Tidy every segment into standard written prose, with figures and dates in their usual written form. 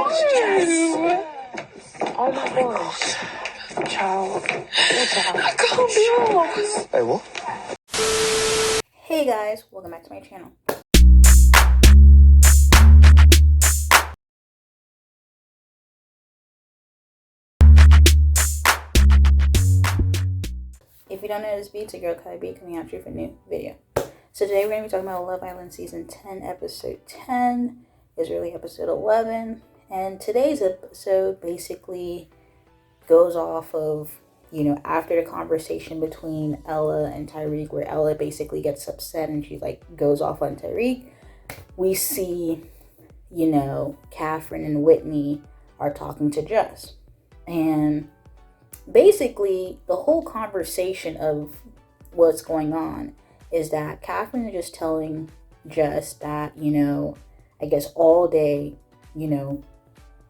No. Oh my gosh. Child. I can't be lost. Hey, what? Hey guys, welcome back to my channel. If you don't know this beat, it's your girl KylerB coming at you for a new video. So today we're going to be talking about Love Island Season 10, Episode 10. It's really Episode 11. And today's episode basically goes off of, after the conversation between Ella and Tyrique, where Ella basically gets upset and she, goes off on Tyrique. We see, Catherine and Whitney are talking to Jess. And basically, the whole conversation of what's going on is that Catherine is just telling Jess that, I guess all day,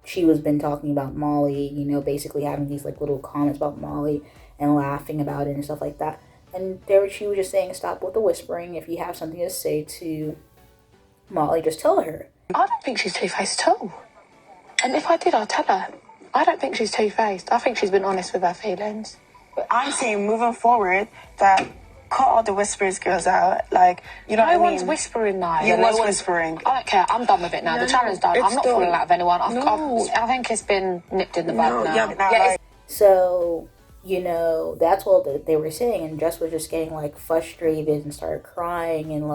she was been talking about Molly, basically having these little comments about Molly and laughing about it and stuff like that. And she was just saying, stop with the whispering. If you have something to say to Molly, just tell her. I don't think she's two-faced at all. And if I did, I'd tell her. I don't think she's two-faced. I think she's been honest with her feelings. I'm saying moving forward that cut all the whispers girls out. You know what I mean? No one's whispering now. You was whispering. I don't care. I'm done with it now. The challenge done. I'm not falling out of anyone. I think it's been nipped in the bud now. So, that's what they were saying. And Jess was just getting, frustrated and started crying and,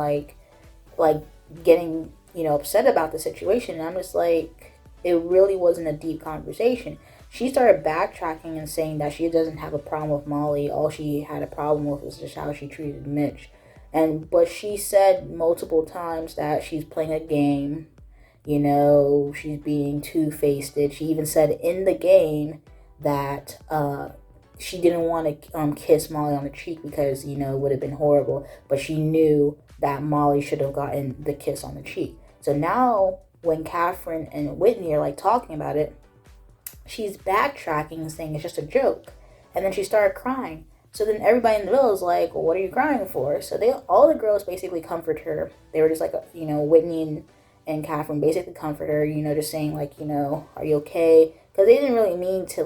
getting, upset about the situation. And I'm just it really wasn't a deep conversation. She started backtracking and saying that she doesn't have a problem with Molly. All she had a problem with was just how she treated Mitch. But she said multiple times that she's playing a game. She's being two-faced. She even said in the game that she didn't want to kiss Molly on the cheek because, it would have been horrible. But she knew that Molly should have gotten the kiss on the cheek. So now when Catherine and Whitney are talking about it, she's backtracking and saying it's just a joke. And then she started crying. So then everybody in the villa is like, well, what are you crying for? So all the girls basically comfort her. They were just Whitney and Catherine basically comfort her, just saying are you okay? Because they didn't really mean to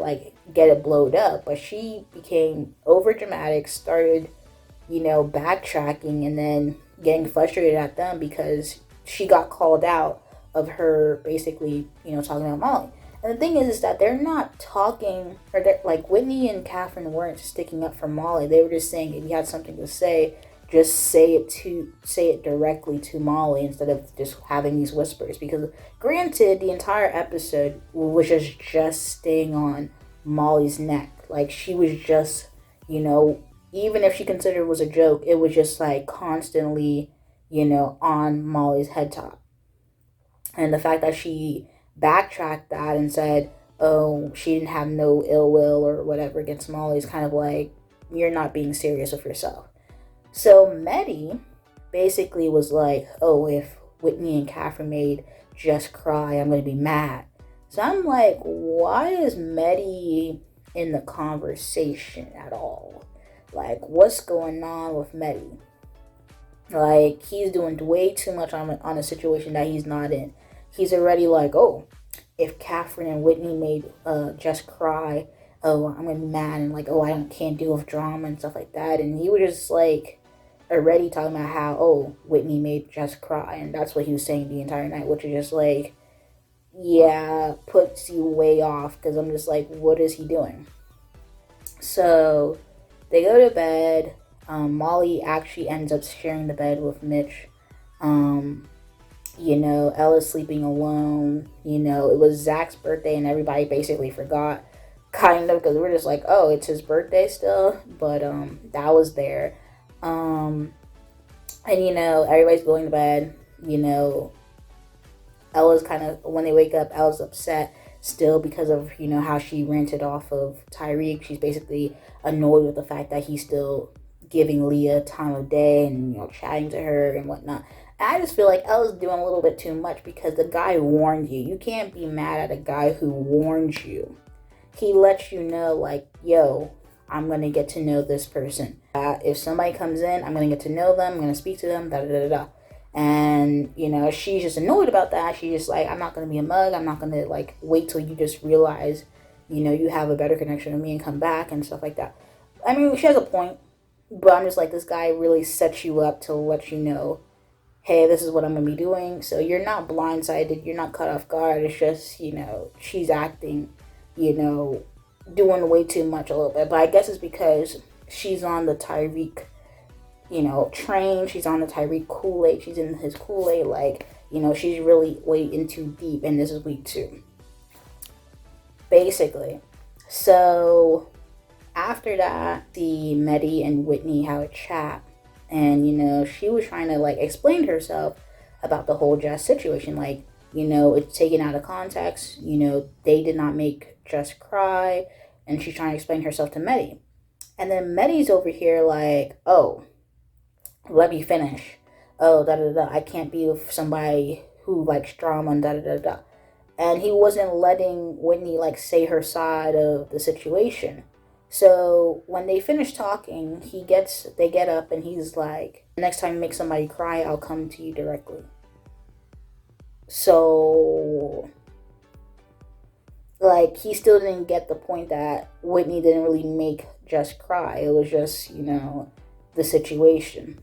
get it blowed up. But she became over dramatic, started, backtracking and then getting frustrated at them because she got called out of her basically, talking about Molly. And the thing is that they're not talking, or Whitney and Catherine weren't sticking up for Molly. They were just saying if you had something to say, just say it directly to Molly instead of just having these whispers. Because granted, the entire episode was just staying on Molly's neck. She was just, even if she considered it was a joke, it was just constantly, on Molly's head top. And the fact that she backtracked that and said, oh, she didn't have no ill will or whatever against Molly is kind of you're not being serious with yourself. So Medhi basically was oh, if Whitney and Catherine made Jess cry, I'm going to be mad. So I'm why is Medhi in the conversation at all? What's going on with Medhi? He's doing way too much on a situation that he's not in. He's already oh, if Catherine and Whitney made Jess cry, oh, I'm gonna be mad and oh, I can't deal with drama and stuff like that. And he was just already talking about how, oh, Whitney made Jess cry, and that's what he was saying the entire night, which is just yeah, puts you way off because I'm just what is he doing? So they go to bed. Molly actually ends up sharing the bed with Mitch. Ella's sleeping alone. It was Zach's birthday and everybody basically forgot, kind of, because we're just oh, it's his birthday still. But that was there. And everybody's going to bed. Ella's kind of, when they wake up, Ella's upset still because of how she rented off of Tyrique. She's basically annoyed with the fact that he's still giving Leah time of day and chatting to her and whatnot. And I just feel Ella's doing a little bit too much because the guy warned you. You can't be mad at a guy who warns you. He lets you know yo, I'm gonna get to know this person. If somebody comes in, I'm gonna get to know them. I'm gonna speak to them. Da da da da. And, you know, she's just annoyed about that. She's just like, I'm not going to be a mug. I'm not going to, like, wait till you just realize, you know, you have a better connection with me and come back and stuff like that. I mean, she has a point. But I'm just like, this guy really sets you up to let you know, hey, this is what I'm going to be doing. So you're not blindsided. You're not caught off guard. It's just, you know, she's acting, you know, doing way too much a little bit. But I guess it's because she's on the Tyrique, you know, train. She's on the Tyrique Kool-Aid. She's in his Kool-Aid. Like, you know, she's really way in too deep. And this is week 2. Basically. So after that, the Medhi and Whitney have a chat. And, you know, she was trying to, like, explain to herself about the whole Jess situation. Like, you know, it's taken out of context. You know, they did not make Jess cry. And she's trying to explain herself to Medhi. And then Medhi's over here like, oh, let me finish. Oh, da-da-da. I can't be with somebody who likes drama and da-da-da-da. And he wasn't letting Whitney, like, say her side of the situation. So when they finish talking, they get up and he's like, next time you make somebody cry, I'll come to you directly. So, like, he still didn't get the point that Whitney didn't really make Jess cry. It was just, you know, the situation.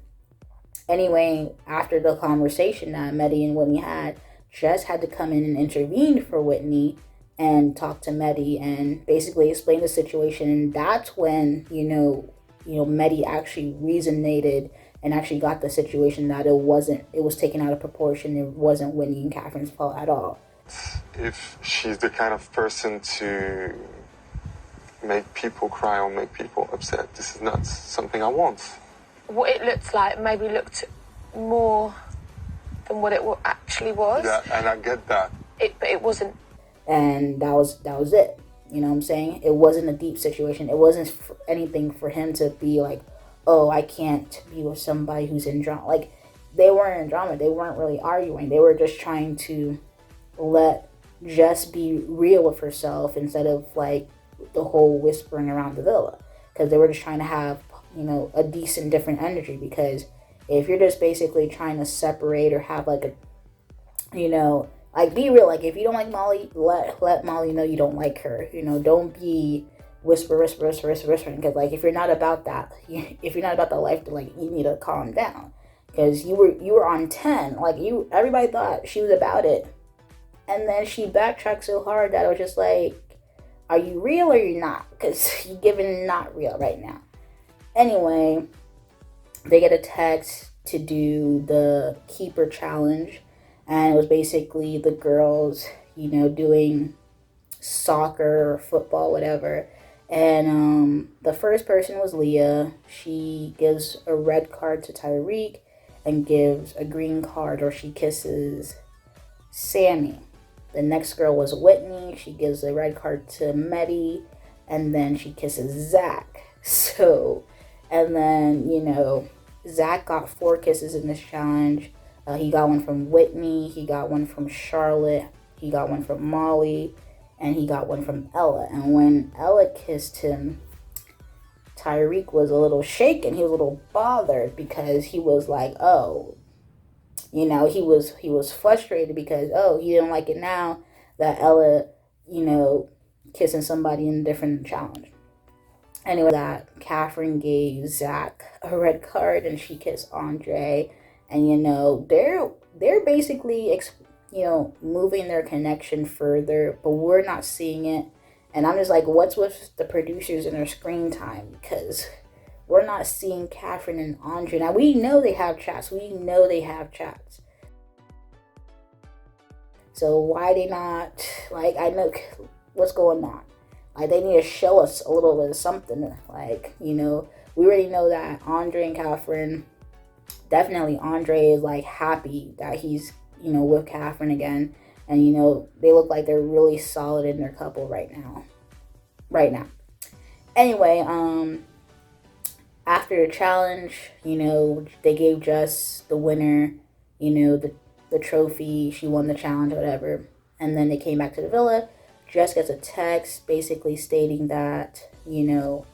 Anyway, after the conversation that Medhi and Whitney had, Jess had to come in and intervene for Whitney and talk to Medhi and basically explain the situation. And that's when, you know, Medhi actually resonated and actually got the situation that it was taken out of proportion. It wasn't Whitney and Catherine's fault at all. If she's the kind of person to make people cry or make people upset, this is not something I want. What it looked like maybe looked more than what it actually was. Yeah, and I get that. But it wasn't. And that was it. You know what I'm saying? It wasn't a deep situation. It wasn't anything for him to be like, oh, I can't be with somebody who's in drama. Like, they weren't in drama. They weren't really arguing. They were just trying to let Jess be real with herself instead of, like, the whole whispering around the villa. Because they were just trying to have, you know, a decent, different energy. Because if you're just basically trying to separate or have, like, a, you know, like, be real. Like, if you don't like Molly, let Molly know you don't like her. You know, don't be whispering. Because, like, if you're not about that, if you're not about that life, like, you need to calm down. Because you were on 10. Like, everybody thought she was about it. And then she backtracked so hard that I was just like, are you real or you're not? Because you're giving not real right now. Anyway, they get a text to do the keeper challenge. And it was basically the girls, you know, doing soccer or football, whatever. And the first person was Leah. She gives a red card to Tyrique and gives a green card, or she kisses Sammy. The next girl was Whitney. She gives a red card to Medhi, and then she kisses Zach. So, and then, you know, Zach got 4 kisses in this challenge. He got one from Whitney, he got one from Charlotte, he got one from Molly, and he got one from Ella. And when Ella kissed him, Tyrique was a little shaken. He was a little bothered because he was like, oh, you know, he was frustrated because, oh, he didn't like it now that Ella, you know, kissing somebody in a different challenge. Anyway, that Catherine gave Zach a red card and she kissed Andre. And, you know, they're basically, you know, moving their connection further, but we're not seeing it. And I'm just like, what's with the producers and their screen time? Because we're not seeing Catherine and Andre. Now, we know they have chats. So why they not, like, I know what's going on. Like, they need to show us a little bit of something. Like, you know, we already know that Andre and Catherine, definitely Andre is, like, happy that he's, you know, with Catherine again. And, you know, they look like they're really solid in their couple right now. Anyway, after the challenge, you know, they gave Jess, the winner, you know, the trophy. She won the challenge, whatever. And then they came back to the villa. Jess gets a text basically stating that, you know,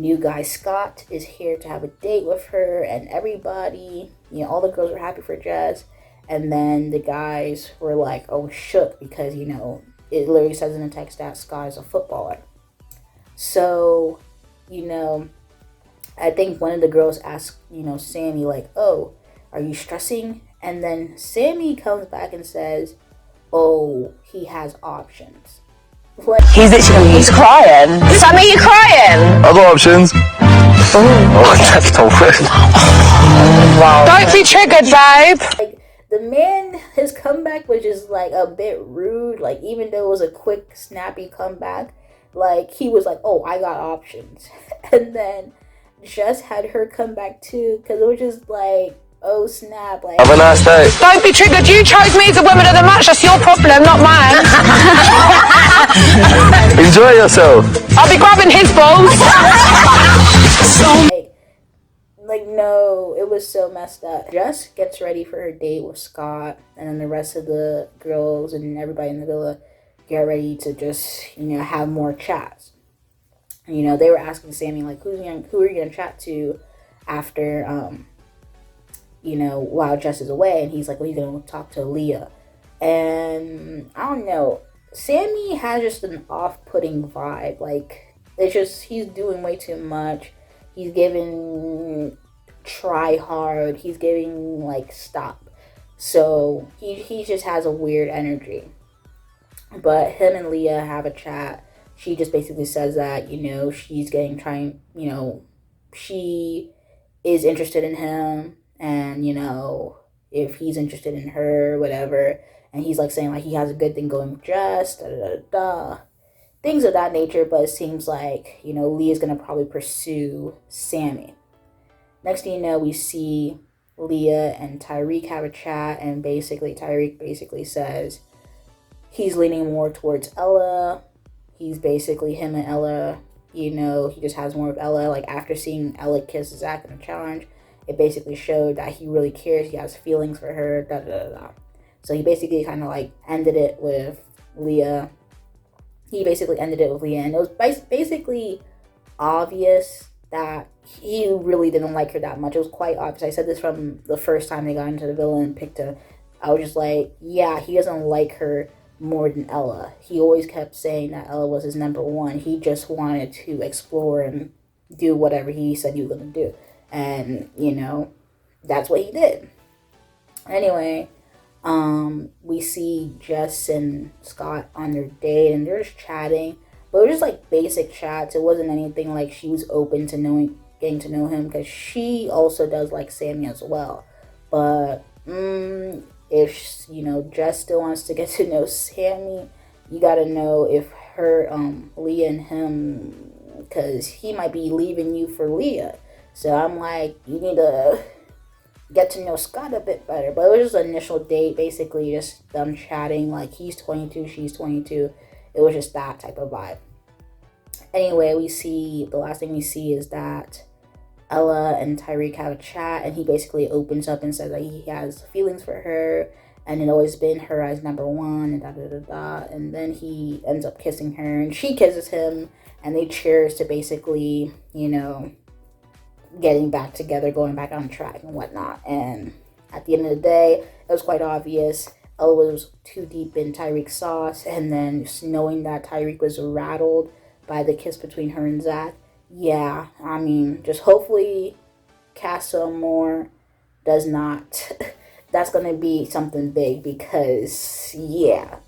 new guy Scott is here to have a date with her, and everybody, all the girls were happy for Jess. And then the guys were like, oh, shook, because, it literally says in the text that Scott is a footballer. So, I think one of the girls asked, Sammy, like, oh, are you stressing? And then Sammy comes back and says, oh, he has options. He's crying. Sammy, you crying? I've got options. Oh, that's the word. Wow. Don't be triggered, babe. Like, the man, his comeback was just like a bit rude. Like, even though it was a quick, snappy comeback, like, he was like, oh, I got options. And then Jess had her come back too, because it was just like, oh snap, like, have a nice day. Don't be triggered, you chose me as a woman of the match, that's your problem, not mine. Enjoy yourself. I'll be grabbing his balls. like no, it was so messed up. Jess gets ready for her date with Scott, and then the rest of the girls and everybody in the villa get ready to just, have more chats. They were asking Sammy, like, who are you gonna chat to after, while Jess is away? And he's like, well, he's gonna talk to Leah. And I don't know, Sammy has just an off-putting vibe. Like, it's just, he's doing way too much. He's giving try hard. He's giving, like, stop. So he just has a weird energy. But him and Leah have a chat. She just basically says that, she is interested in him, and, if he's interested in her, whatever. And he's, like, saying, like, he has a good thing going with Jess, things of that nature. But it seems like, Leah's going to probably pursue Sammy. Next thing you know, we see Leah and Tyrique have a chat, and Tyrique basically says he's leaning more towards Ella. He's basically, him and Ella, he just has more of Ella. Like, after seeing Ella kiss Zach in the challenge, it basically showed that he really cares. He has feelings for her, So he basically kind of, like, ended it with Leah. And it was basically obvious that he really didn't like her that much. It was quite obvious. I said this from the first time they got into the villa and picked her. I was just like, yeah, he doesn't like her more than Ella. He always kept saying that Ella was his number one. He just wanted to explore and do whatever he said he was going to do. And, that's what he did. Anyway, we see Jess and Scott on their date, and they're just chatting. But it was just, like, basic chats. It wasn't anything like she was open to getting to know him, because she also does like Sammy as well. But, if, Jess still wants to get to know Sammy, you gotta know if her, Leah and him, because he might be leaving you for Leah. So I'm like, you need to get to know Scott a bit better. But it was just an initial date, basically just them chatting, like, he's 22, she's 22. It was just that type of vibe. Anyway, the last thing we see is that Ella and Tyrique have a chat, and he basically opens up and says that he has feelings for her, and it always been her as number one, and and then he ends up kissing her, and she kisses him, and they cheers to basically, getting back together, going back on track and whatnot. And at the end of the day, it was quite obvious Ella was too deep in Tyrique's sauce, and then knowing that Tyrique was rattled by the kiss between her and Zach, yeah, I mean, just hopefully Casa Moore does not, that's going to be something big, because, yeah.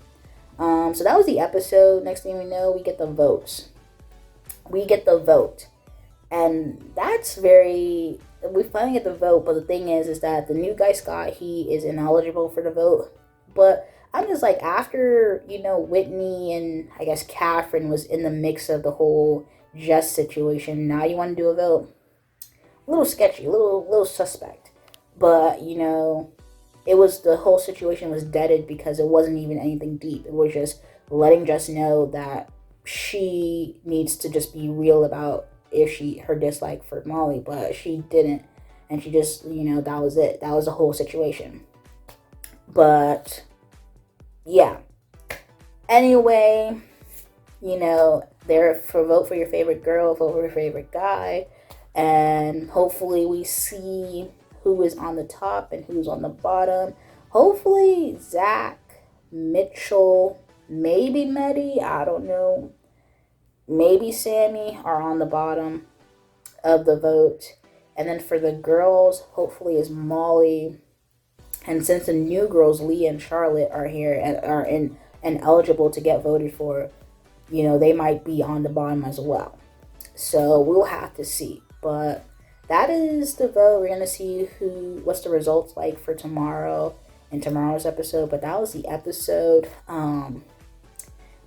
So that was the episode. Next thing we know, we get the votes. And that's we finally get the vote, but the thing is that the new guy, Scott, he is ineligible for the vote. But I'm just like, after, Whitney and, I guess, Catherine was in the mix of the whole Jess situation, now you want to do a vote? A little sketchy, a little suspect. But, the whole situation was deaded because it wasn't even anything deep. It was just letting Jess know that she needs to just be real about her dislike for Molly, but she didn't. And she just, that was it. That was the whole situation. But, yeah. Anyway, you know, they're for vote for your favorite girl, vote for your favorite guy. And hopefully we see who is on the top and who's on the bottom. Hopefully Zach, Mitchell, maybe Medhi, I don't know. Maybe Sammy are on the bottom of the vote. And then for the girls, hopefully is Molly. And since the new girls, Leah and Charlotte, are here and are in and eligible to get voted for, you know, they might be on the bottom as well. So we'll have to see. But that is the vote. We're gonna see what's the results like for tomorrow in tomorrow's episode. But that was the episode.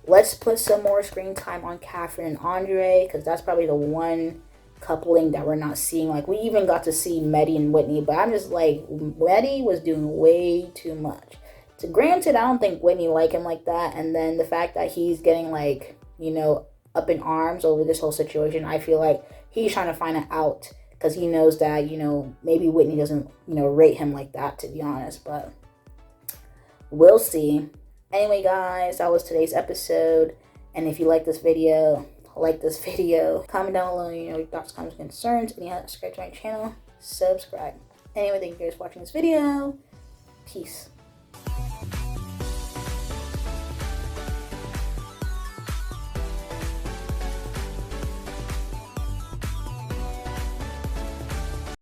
Let's put some more screen time on Catherine and Andre, because that's probably the one coupling that we're not seeing. Like, we even got to see Medhi and Whitney, but I'm just like, Medhi was doing way too much. So granted, I don't think Whitney liked him like that, and then the fact that he's getting, like, you know, up in arms over this whole situation, I feel like he's trying to find an out, because he knows that, you know, maybe Whitney doesn't, you know, rate him like that, to be honest, but we'll see. Anyway, guys, that was today's episode, and if you like this video, comment down below, you know, your thoughts, comments, concerns, and you have to subscribe to my channel, subscribe. Anyway, thank you guys for watching this video. Peace.